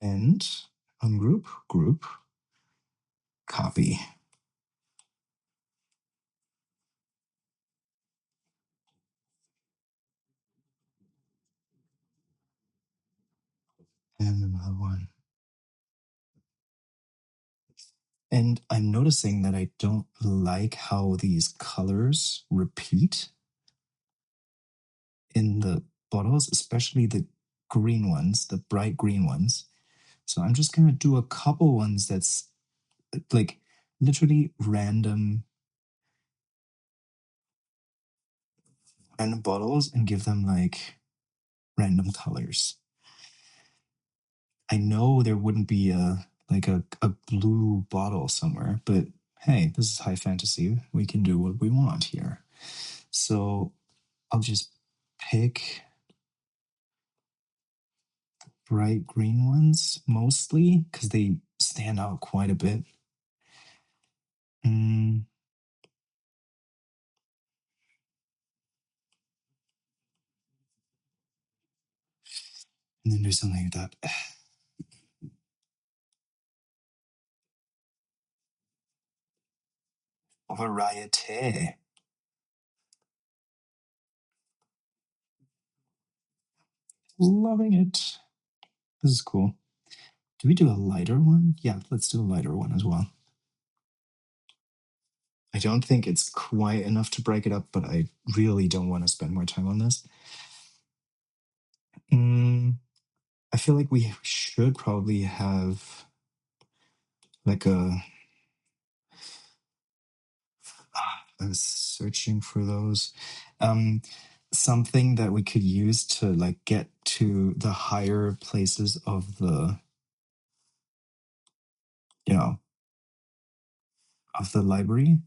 And ungroup, group, copy. And another one. And I'm noticing that I don't like how these colors repeat in the bottles, especially the green ones, the bright green ones. So I'm just going to do a couple ones that's like literally random bottles and give them like random colors. I know there wouldn't be a blue bottle somewhere, but hey, this is high fantasy. We can do what we want here. So I'll just pick bright green ones mostly because they stand out quite a bit. And then do something like that. Variety. Loving it. This is cool. Do we do a lighter one? Yeah, let's do a lighter one as well. I don't think it's quite enough to break it up, but I really don't want to spend more time on this. I feel like we should probably have like I was searching for those. Something that we could use to like get to the higher places of the, of the library.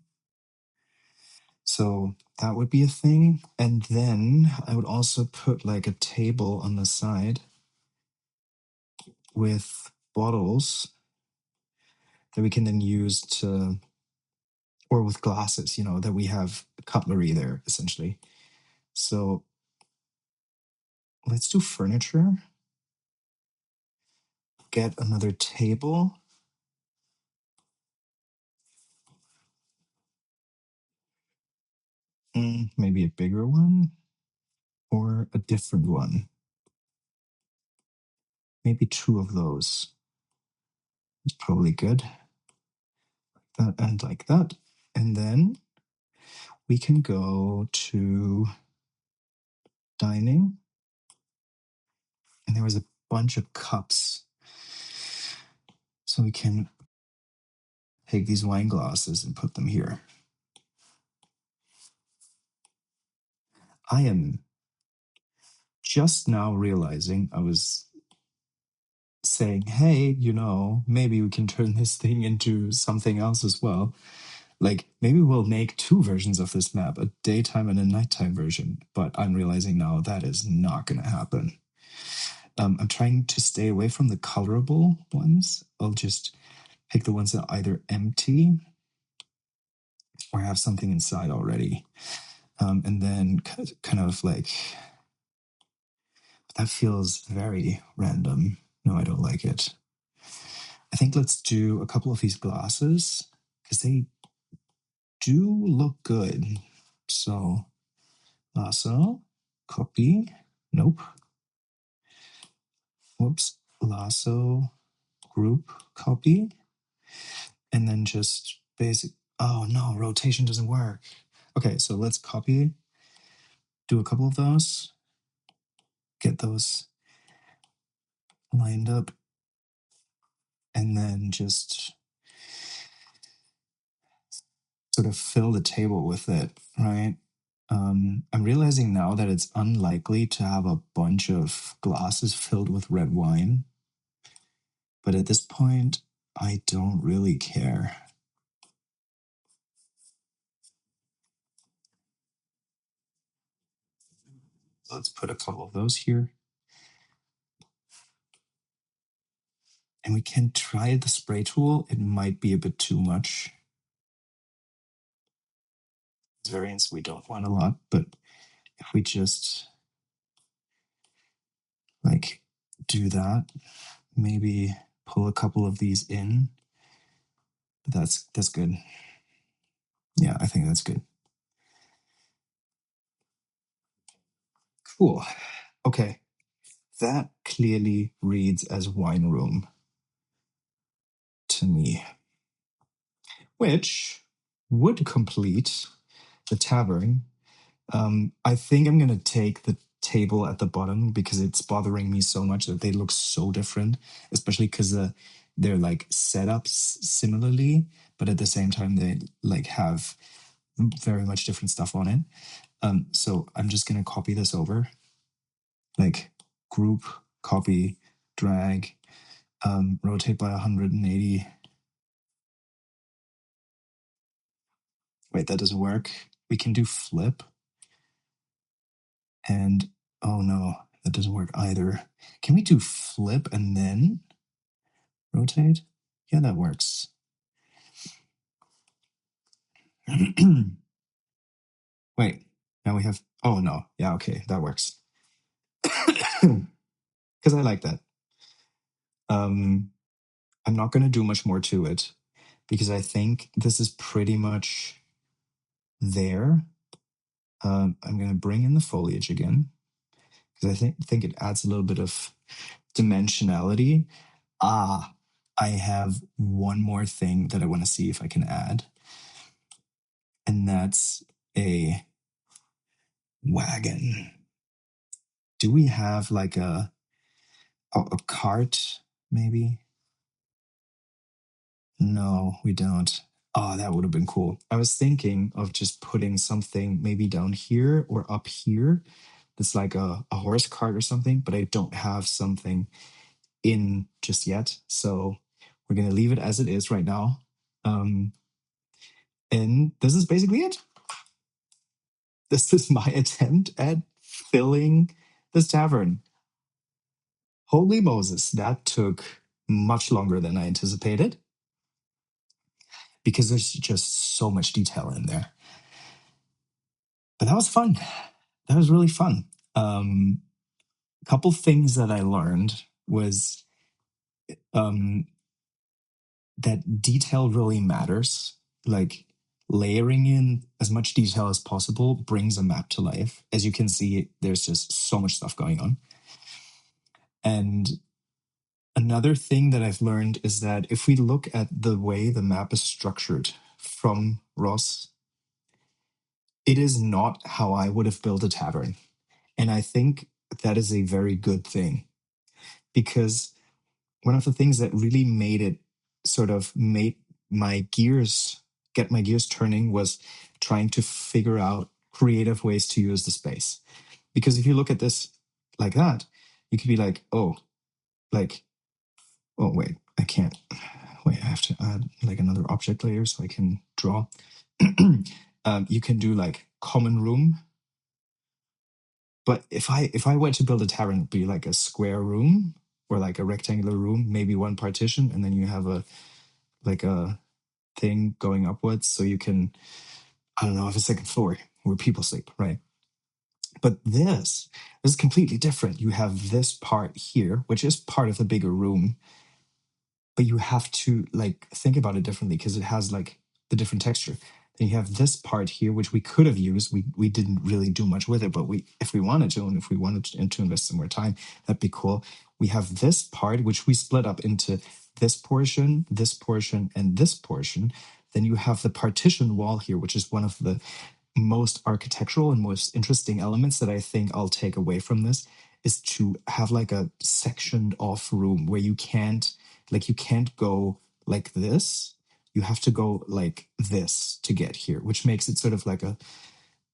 So that would be a thing. And then I would also put like a table on the side with bottles that we can then use to, or with glasses, that we have cutlery there essentially. So let's do furniture. Get another table. Maybe a bigger one or a different one. Maybe two of those. It's probably good. That and like that. And then we can go to dining. And there was a bunch of cups. So we can take these wine glasses and put them here. I am just now realizing I was saying, hey, maybe we can turn this thing into something else as well. Like maybe we'll make two versions of this map, a daytime and a nighttime version. But I'm realizing now that is not going to happen. I'm trying to stay away from the colorable ones. I'll just pick the ones that are either empty or have something inside already. And then kind of like, that feels very random. No, I don't like it. I think let's do a couple of these glasses because they do look good. So, lasso, copy. Nope. Whoops. Lasso, group, copy. And then just basic. Oh no, rotation doesn't work. Okay, so let's copy, do a couple of those, get those lined up, and then just sort of fill the table with it, right? I'm realizing now that it's unlikely to have a bunch of glasses filled with red wine, but at this point, I don't really care. Let's put a couple of those here. And we can try the spray tool. It might be a bit too much. Variants we don't want a lot, but if we just like do that, maybe pull a couple of these in. That's good. Yeah, I think that's good. Cool. Okay. That clearly reads as wine room to me, which would complete the tavern. I think I'm going to take the table at the bottom because it's bothering me so much that they look so different, especially because they're like set up similarly, but at the same time, they like have very much different stuff on it. So I'm just going to copy this over, like group, copy, drag, rotate by 180. Wait, that doesn't work. We can do flip. And oh no, that doesn't work either. Can we do flip and then rotate? Yeah, that works. Wait, now we have, oh no, yeah, okay, that works. Because I like that. I'm not going to do much more to it because I think this is pretty much there. I'm going to bring in the foliage again because I think it adds a little bit of dimensionality. Ah, I have one more thing that I want to see if I can add, and that's a wagon. Do we have like a cart maybe? No, we don't. Oh, that would have been cool. I was thinking of just putting something maybe down here or up here that's like a horse cart or something, but I don't have something in just yet. So we're going to leave it as it is right now. And this is basically it. This is my attempt at filling this tavern. Holy Moses, that took much longer than I anticipated because there's just so much detail in there. But that was fun. That was really fun. A couple things that I learned was that detail really matters. Like layering in as much detail as possible brings a map to life. As you can see, there's just so much stuff going on. And another thing that I've learned is that if we look at the way the map is structured from Ross, it is not how I would have built a tavern. And I think that is a very good thing because one of the things that really made it sort of made my gears get my gears turning was trying to figure out creative ways to use the space. Because if you look at this like that, you could be like, oh, like, oh, wait, I can't. Wait, I have to add like another object layer so I can draw. You can do like common room. But if I were to build a tavern, it'd be like a square room or like a rectangular room, maybe one partition, and then you have a like a thing going upwards, so you can, I don't know, have a second floor where people sleep, right? But this is completely different. You have this part here, which is part of the bigger room, but you have to like think about it differently because it has like the different texture. Then you have this part here, which we could have used. We didn't really do much with it, but we if we wanted to, and if we wanted to invest some more time, that'd be cool. We have this part, which we split up into this portion, and this portion. Then you have the partition wall here, which is one of the most architectural and most interesting elements that I think I'll take away from this is to have like a sectioned off room where you can't go like this. You have to go like this to get here, which makes it sort of like a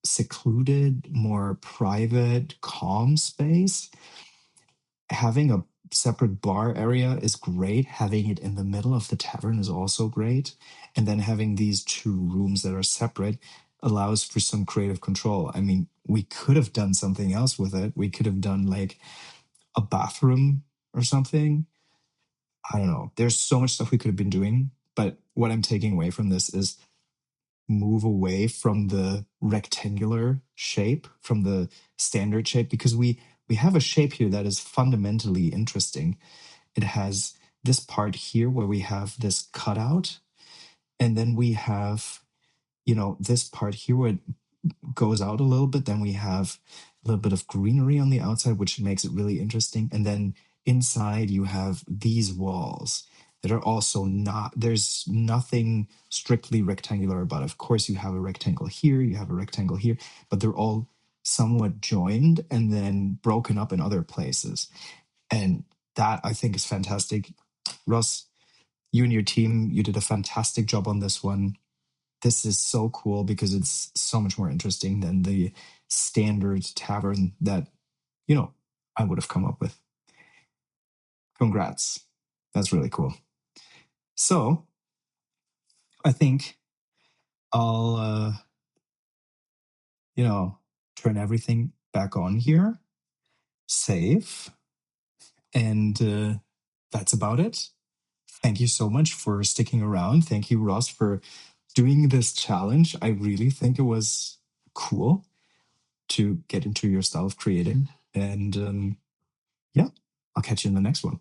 secluded, more private, calm space. Having a separate bar area is great. Having it in the middle of the tavern is also great. And then having these two rooms that are separate allows for some creative control. I mean, we could have done something else with it. We could have done like a bathroom or something. I don't know. There's so much stuff we could have been doing. But what I'm taking away from this is move away from the rectangular shape, from the standard shape, because we have a shape here that is fundamentally interesting. It has this part here where we have this cutout, and then we have, this part here where it goes out a little bit. Then we have a little bit of greenery on the outside, which makes it really interesting. And then inside you have these walls that are also not, there's nothing strictly rectangular about it. Of course, you have a rectangle here, you have a rectangle here, but they're all somewhat joined and then broken up in other places. And that I think is fantastic. Russ, you and your team, you did a fantastic job on this one. This is so cool because it's so much more interesting than the standard tavern that, I would have come up with. Congrats. That's really cool. So I think I'll, turn everything back on here, save, and that's about it. Thank you so much for sticking around. Thank you, Ross, for doing this challenge. I really think it was cool to get into your style of creating. And yeah, I'll catch you in the next one.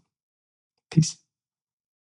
Peace.